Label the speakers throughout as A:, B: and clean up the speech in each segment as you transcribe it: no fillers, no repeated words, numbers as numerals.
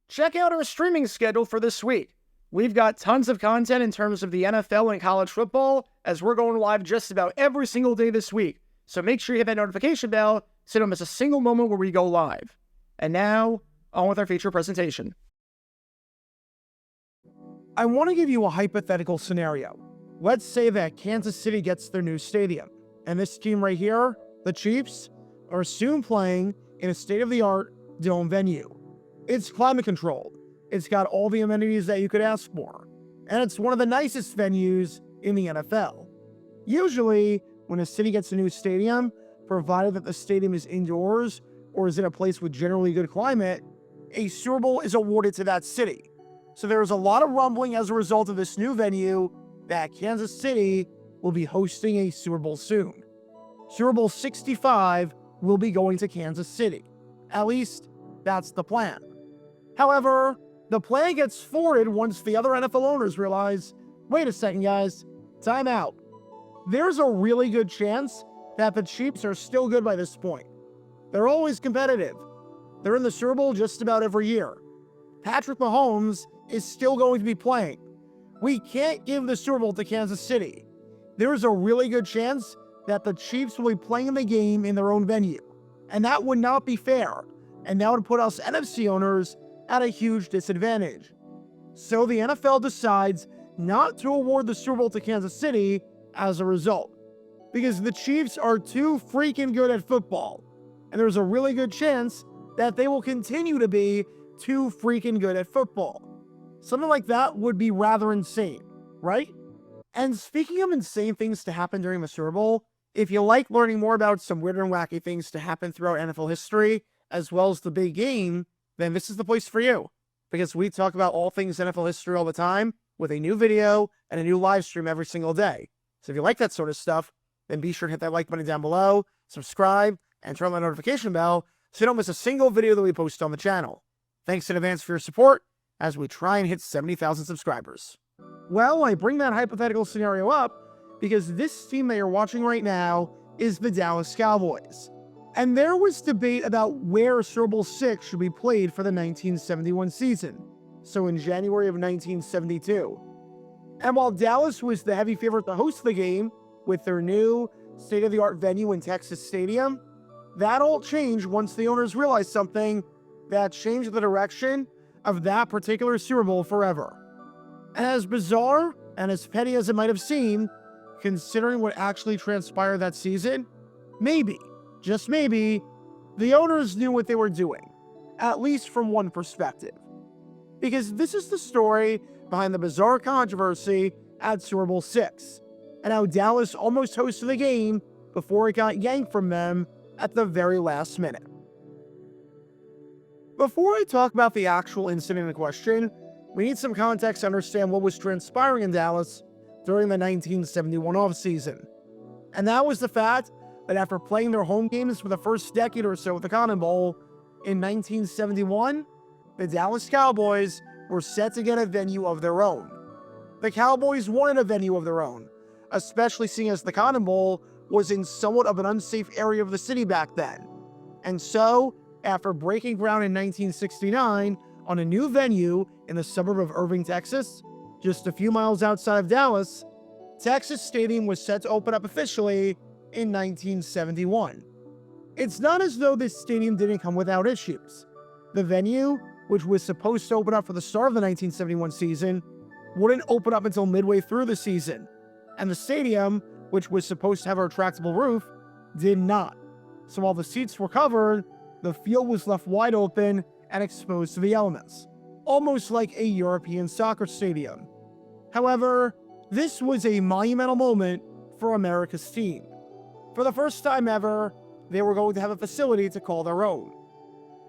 A: check out our streaming schedule for this week. We've got tons of content in terms of the NFL and college football, as we're going live just about every single day this week. So make sure you hit that notification bell so you don't miss a single moment where we go live. And now, on with our feature presentation.
B: I want to give you a hypothetical scenario. Let's say that Kansas City gets their new stadium, and this team right here, the Chiefs, are soon playing in a state-of-the-art dome venue. It's climate controlled. It's got all the amenities that you could ask for, and it's one of the nicest venues in the NFL. Usually, when a city gets a new stadium, provided that the stadium is indoors or is in a place with generally good climate, a Super Bowl is awarded to that city. So there's a lot of rumbling as a result of this new venue that Kansas City will be hosting a Super Bowl soon. Super Bowl 65 will be going to Kansas City. At least, that's the plan. However, the plan gets thwarted once the other NFL owners realize, wait a second guys, time out. There's a really good chance that the Chiefs are still good by this point. They're always competitive. They're in the Super Bowl just about every year. Patrick Mahomes is still going to be playing. We can't give the Super Bowl to Kansas City. There's a really good chance that the Chiefs will be playing the game in their own venue. And that would not be fair. And that would put us NFC owners at a huge disadvantage. So the NFL decides not to award the Super Bowl to Kansas City as a result, because the Chiefs are too freaking good at football, and there's a really good chance that they will continue to be too freaking good at football. Something like that would be rather insane, right? And speaking of insane things to happen during the Super Bowl, if you like learning more about some weird and wacky things to happen throughout NFL history, as well as the big game, then this is the place for you, because we talk about all things NFL history all the time with a new video and a new live stream every single day. So if you like that sort of stuff, then be sure to hit that like button down below, subscribe, and turn on the notification bell so you don't miss a single video that we post on the channel. Thanks in advance for your support as we try and hit 70,000 subscribers. Well, I bring that hypothetical scenario up because this team that you're watching right now is the Dallas Cowboys. And there was debate about where Super Bowl VI should be played for the 1971 season, so in January of 1972. And while Dallas was the heavy favorite to host the game with their new state-of-the-art venue in Texas Stadium, that all changed once the owners realized something that changed the direction of that particular Super Bowl forever. And as bizarre and as petty as it might have seemed, considering what actually transpired that season, maybe, just maybe, the owners knew what they were doing, at least from one perspective. Because this is the story behind the bizarre controversy at Super Bowl VI, and how Dallas almost hosted the game before it got yanked from them at the very last minute. Before I talk about the actual incident in question, we need some context to understand what was transpiring in Dallas during the 1971 offseason. And that was the fact that after playing their home games for the first decade or so with the Cotton Bowl, in 1971, the Dallas Cowboys were set to get a venue of their own. The Cowboys wanted a venue of their own, especially seeing as the Cotton Bowl was in somewhat of an unsafe area of the city back then. And so, after breaking ground in 1969 on a new venue in the suburb of Irving, Texas, just a few miles outside of Dallas, Texas Stadium was set to open up officially in 1971. It's not as though this stadium didn't come without issues. The venue, which was supposed to open up for the start of the 1971 season, wouldn't open up until midway through the season, and the stadium, which was supposed to have a retractable roof, did not. So while the seats were covered, the field was left wide open and exposed to the elements, almost like a European soccer stadium. However, this was a monumental moment for America's team. For the first time ever, they were going to have a facility to call their own.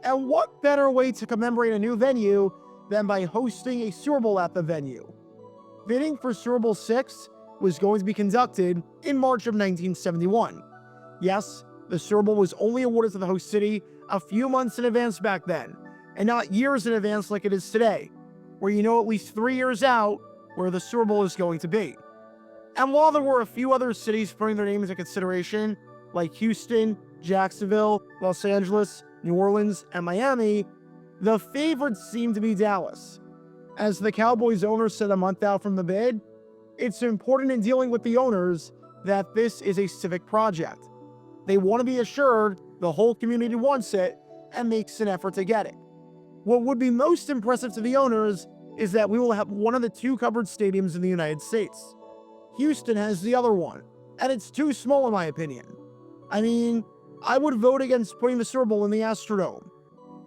B: And what better way to commemorate a new venue than by hosting a Super Bowl at the venue? Bidding for Super Bowl VI was going to be conducted in March of 1971. Yes, the Super Bowl was only awarded to the host city a few months in advance back then, and not years in advance like it is today, where you know at least 3 years out where the Super Bowl is going to be. And while there were a few other cities putting their names into consideration, like Houston, Jacksonville, Los Angeles, New Orleans, and Miami, The favorites seem to be Dallas. As the Cowboys owner said a month out from the bid, it's important in dealing with the owners that this is a civic project. They want to be assured the whole community wants it and makes an effort to get it. What would be most impressive to the owners is that we will have one of the 2 covered stadiums in the United States. Houston has the other one, and it's too small in my opinion. I mean, I would vote against putting the Super Bowl in the Astrodome.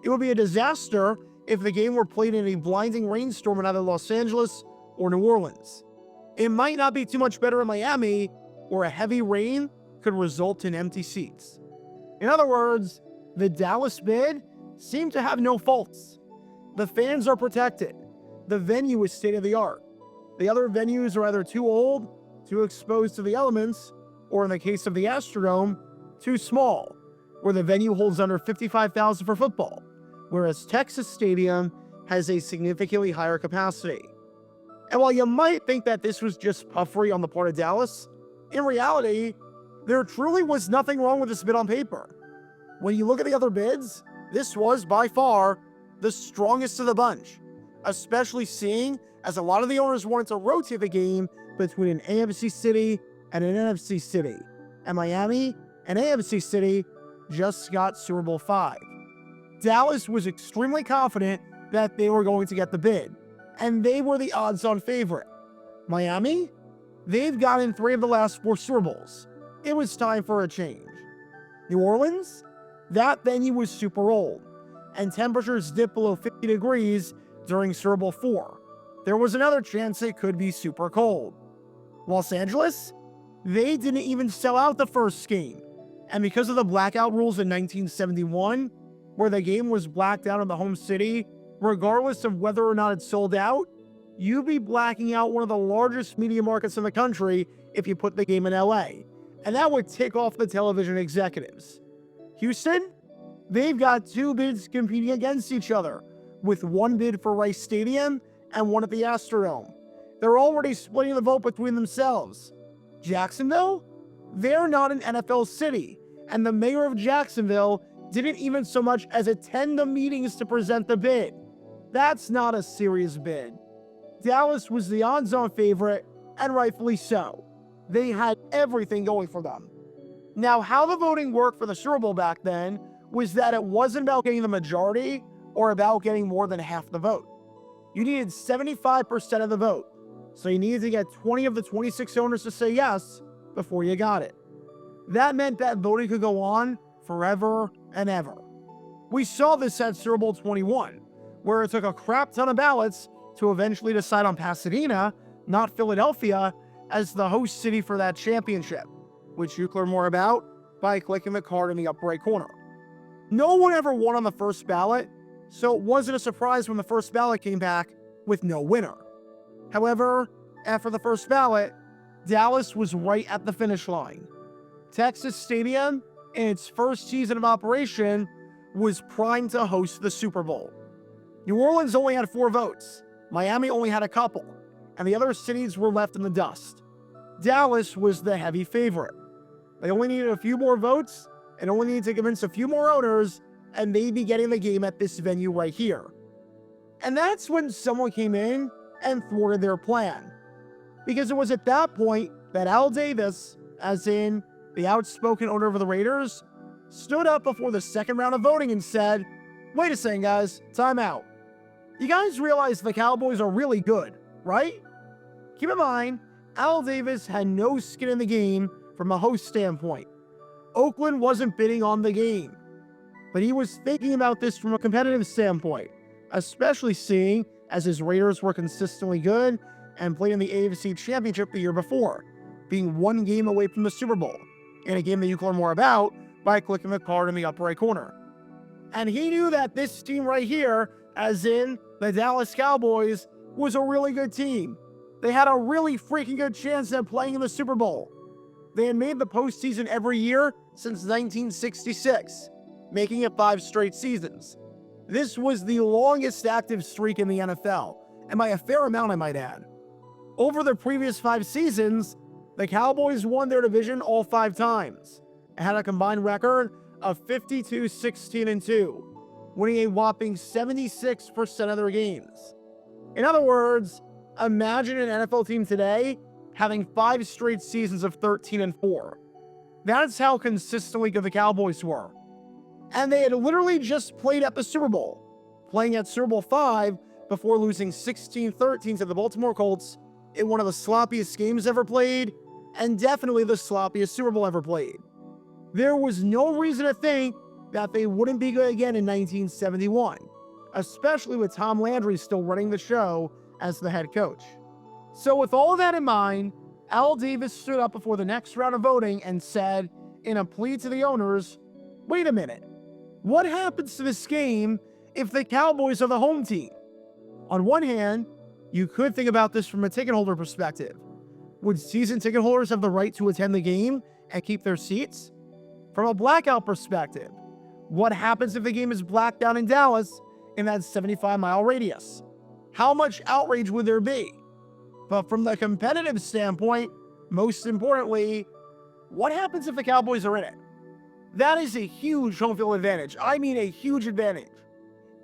B: It would be a disaster if the game were played in a blinding rainstorm in either Los Angeles or New Orleans. It might not be too much better in Miami, where a heavy rain could result in empty seats. In other words, the Dallas bid seemed to have no faults. The fans are protected. The venue is state-of-the-art. The other venues are either too old, too exposed to the elements, or in the case of the Astrodome, too small, where the venue holds under 55,000 for football, whereas Texas Stadium has a significantly higher capacity. And while you might think that this was just puffery on the part of Dallas, in reality, there truly was nothing wrong with this bid on paper. When you look at the other bids, this was by far the strongest of the bunch, especially seeing as a lot of the owners wanted to rotate the game between an AFC city and an NFC city, and Miami and AFC city just got Super Bowl V. Dallas was extremely confident that they were going to get the bid, and they were the odds-on favorite. Miami? They've gotten 3 of the last 4 Super Bowls. It was time for a change. New Orleans? That venue was super old, and temperatures dipped below 50 degrees during Super Bowl IV. There was another chance it could be super cold. Los Angeles? They didn't even sell out the first game, and because of the blackout rules in 1971, where the game was blacked out in the home city, regardless of whether or not it sold out, you'd be blacking out one of the largest media markets in the country if you put the game in LA, and that would tick off the television executives. Houston? They've got 2 bids competing against each other, with 1 bid for Rice Stadium and 1 at the Astrodome. They're already splitting the vote between themselves. Jacksonville? They're not an NFL city, and the mayor of Jacksonville didn't even so much as attend the meetings to present the bid. That's not a serious bid. Dallas was the odds-on favorite, and rightfully so. They had everything going for them. Now, how the voting worked for the Super Bowl back then was that it wasn't about getting the majority or about getting more than half the vote. You needed 75% of the vote, so you needed to get 20 of the 26 owners to say yes before you got it. That meant that voting could go on forever and ever. We saw this at Super Bowl 21, where it took a crap ton of ballots to eventually decide on Pasadena, not Philadelphia, as the host city for that championship, which you can learn more about by clicking the card in the upper right corner. No one ever won on the first ballot, so it wasn't a surprise when the first ballot came back with no winner. However, after the first ballot, Dallas was right at the finish line. Texas Stadium, in its first season of operation, was primed to host the Super Bowl. New Orleans only had 4 votes, Miami only had a couple, and the other cities were left in the dust. Dallas was the heavy favorite. They only needed a few more votes and only needed to convince a few more owners, and they'd be getting the game at this venue right here. And that's when someone came in and thwarted their plan. Because it was at that point that Al Davis, as in the outspoken owner of the Raiders, stood up before the second round of voting and said, "Wait a second, guys, time out. You guys realize the Cowboys are really good, right?" Keep in mind, Al Davis had no skin in the game from a host standpoint. Oakland wasn't bidding on the game, but he was thinking about this from a competitive standpoint, especially seeing as his Raiders were consistently good and played in the AFC Championship the year before, being 1 game away from the Super Bowl, in a game that you can learn more about by clicking the card in the upper right corner. And he knew that this team right here, as in the Dallas Cowboys, was a really good team. They had a really freaking good chance at playing in the Super Bowl. They had made the postseason every year since 1966, making it 5 straight seasons. This was the longest active streak in the NFL, and by a fair amount, I might add. Over the previous 5 seasons, the Cowboys won their division all 5 times and had a combined record of 52-16-2. winning a whopping 76% of their games. In other words, imagine an NFL team today having 5 straight seasons of 13-4. That's how consistently good the Cowboys were. And they had literally just played at the Super Bowl, playing at Super Bowl 5 before losing 16-13 to the Baltimore Colts in one of the sloppiest games ever played, and definitely the sloppiest Super Bowl ever played. There was no reason to think that they wouldn't be good again in 1971, especially with Tom Landry still running the show as the head coach. So with all of that in mind, Al Davis stood up before the next round of voting and said, in a plea to the owners, wait a minute, what happens to this game if the Cowboys are the home team? On one hand, you could think about this from a ticket holder perspective. Would season ticket holders have the right to attend the game and keep their seats? From a blackout perspective, what happens if the game is blacked out in Dallas in that 75-mile radius? How much outrage would there be? But from the competitive standpoint, most importantly, what happens if the Cowboys are in it? That is a huge home field advantage. I mean a huge advantage.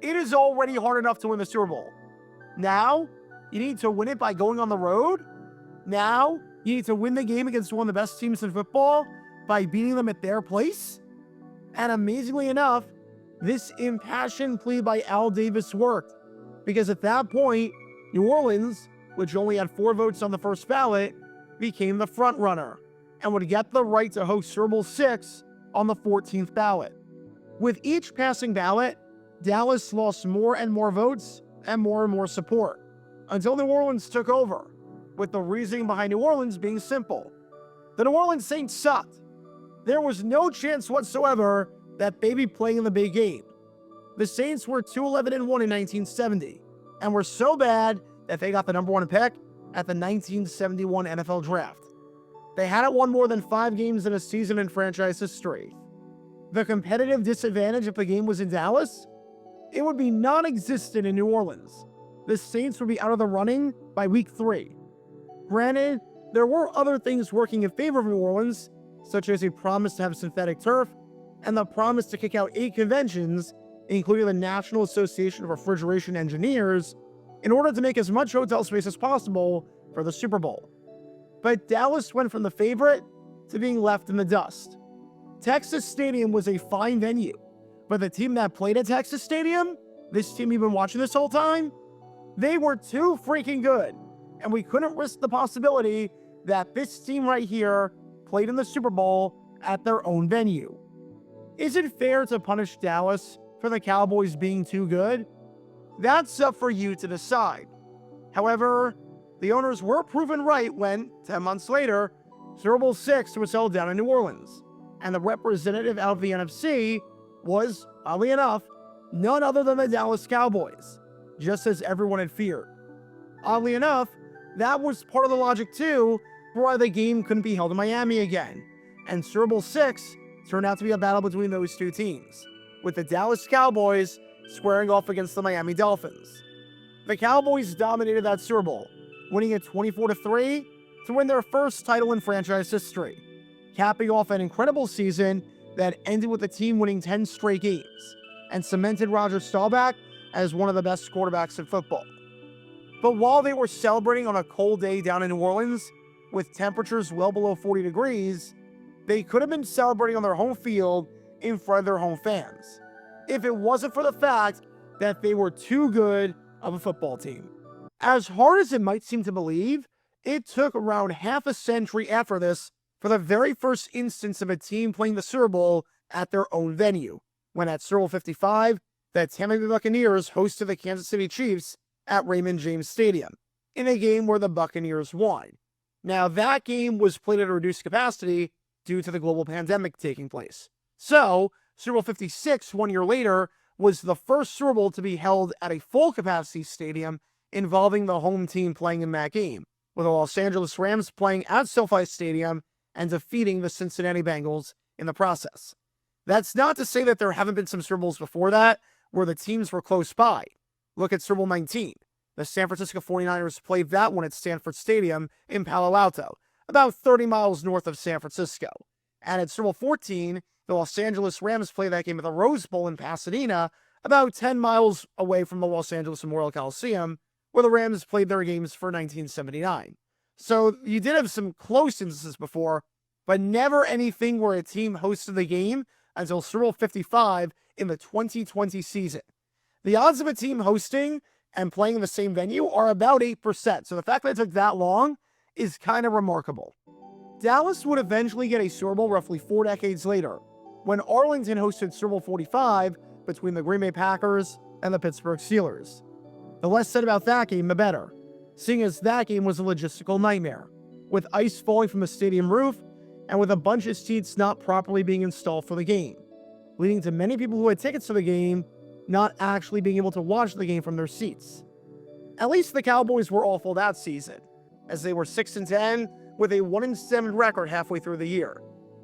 B: It is already hard enough to win the Super Bowl. Now, you need to win it by going on the road. Now, you need to win the game against one of the best teams in football by beating them at their place. And amazingly enough, this impassioned plea by Al Davis worked, because at that point, New Orleans, which only had 4 votes on the first ballot, became the front runner and would get the right to host Super Bowl VI on the 14th ballot. With each passing ballot, Dallas lost more and more votes and more support, until New Orleans took over, with the reasoning behind New Orleans being simple. The New Orleans Saints sucked. There was no chance whatsoever that they'd be playing in the big game. The Saints were 2-11-1 in 1970, and were so bad that they got the number 1 pick at the 1971 NFL Draft. They hadn't won more than 5 games in a season in franchise history. The competitive disadvantage if the game was in Dallas, it would be non-existent in New Orleans. The Saints would be out of the running by week 3. Granted, there were other things working in favor of New Orleans, such as a promise to have synthetic turf and the promise to kick out 8 conventions, including the National Association of Refrigeration Engineers, in order to make as much hotel space as possible for the Super Bowl. But Dallas went from the favorite to being left in the dust. Texas Stadium was a fine venue, but the team that played at Texas Stadium, this team you've been watching this whole time, they were too freaking good, and we couldn't risk the possibility that this team right here played in the Super Bowl at their own venue. Is it fair to punish Dallas for the Cowboys being too good? That's up for you to decide. However, the owners were proven right when, 10 months later, Super Bowl VI was held down in New Orleans, and the representative out of the NFC was, oddly enough, none other than the Dallas Cowboys, just as everyone had feared. Oddly enough, that was part of the logic too for why the game couldn't be held in Miami again, and Super Bowl VI turned out to be a battle between those 2 teams, with the Dallas Cowboys squaring off against the Miami Dolphins. The Cowboys dominated that Super Bowl, winning it 24-3 to win their first title in franchise history, capping off an incredible season that ended with the team winning 10 straight games and cemented Roger Staubach as one of the best quarterbacks in football. But while they were celebrating on a cold day down in New Orleans, with temperatures well below 40 degrees, they could have been celebrating on their home field in front of their home fans, if it wasn't for the fact that they were too good of a football team. As hard as it might seem to believe, it took around half a century after this for the very first instance of a team playing the Super Bowl at their own venue, when at Super Bowl 55, the Tampa Bay Buccaneers hosted the Kansas City Chiefs at Raymond James Stadium, in a game where the Buccaneers won. Now, that game was played at a reduced capacity due to the global pandemic taking place. So, Super Bowl 56, 1 year later, was the first Super Bowl to be held at a full capacity stadium involving the home team playing in that game, with the Los Angeles Rams playing at SoFi Stadium and defeating the Cincinnati Bengals in the process. That's not to say that there haven't been some Super Bowls before that where the teams were close by. Look at Super Bowl 19. The San Francisco 49ers played that one at Stanford Stadium in Palo Alto, about 30 miles north of San Francisco. And at Super Bowl 14, the Los Angeles Rams played that game at the Rose Bowl in Pasadena, about 10 miles away from the Los Angeles Memorial Coliseum, where the Rams played their games for 1979. So you did have some close instances before, but never anything where a team hosted the game until Super Bowl 55 in the 2020 season. The odds of a team hosting and playing in the same venue are about 8%, so the fact that it took that long is kind of remarkable. Dallas would eventually get a Super Bowl roughly 4 decades later, when Arlington hosted Super Bowl 45 between the Green Bay Packers and the Pittsburgh Steelers. The less said about that game, the better, seeing as that game was a logistical nightmare, with ice falling from the stadium roof and with a bunch of seats not properly being installed for the game, leading to many people who had tickets to the game not actually being able to watch the game from their seats. At least the Cowboys were awful that season, as they were 6-10 with a 1-7 record halfway through the year.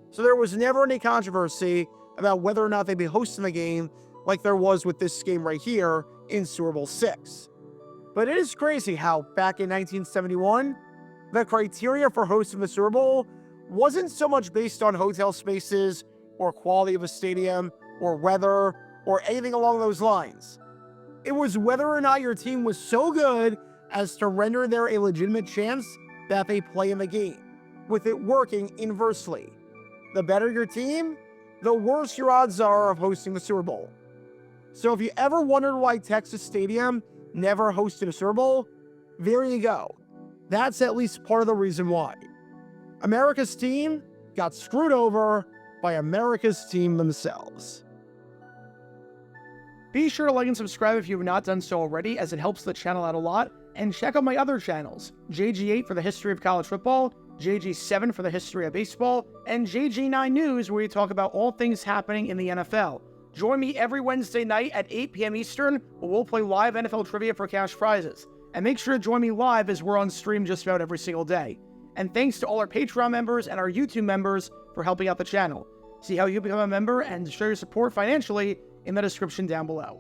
B: So there was never any controversy about whether or not they'd be hosting the game like there was with this game right here in Super Bowl VI. But it is crazy how back in 1971, the criteria for hosting the Super Bowl wasn't so much based on hotel spaces or quality of a stadium or weather or anything along those lines. It was whether or not your team was so good as to render there a legitimate chance that they play in the game, with it working inversely. The better your team, the worse your odds are of hosting the Super Bowl. So if you ever wondered why Texas Stadium never hosted a Super Bowl, there you go. That's at least part of the reason why. America's team got screwed over by America's team themselves.
A: Be sure to like and subscribe if you have not done so already, as it helps the channel out a lot, and check out my other channels, JG8 for the history of college football, JG7 for the history of baseball, and JG9 News, where we talk about all things happening in the NFL. Join me every Wednesday night at 8 p.m. Eastern, where we'll play live NFL trivia for cash prizes. And make sure to join me live, as we're on stream just about every single day. And thanks to all our Patreon members and our YouTube members for helping out the channel. See how you become a member and show your support financially in the description down below.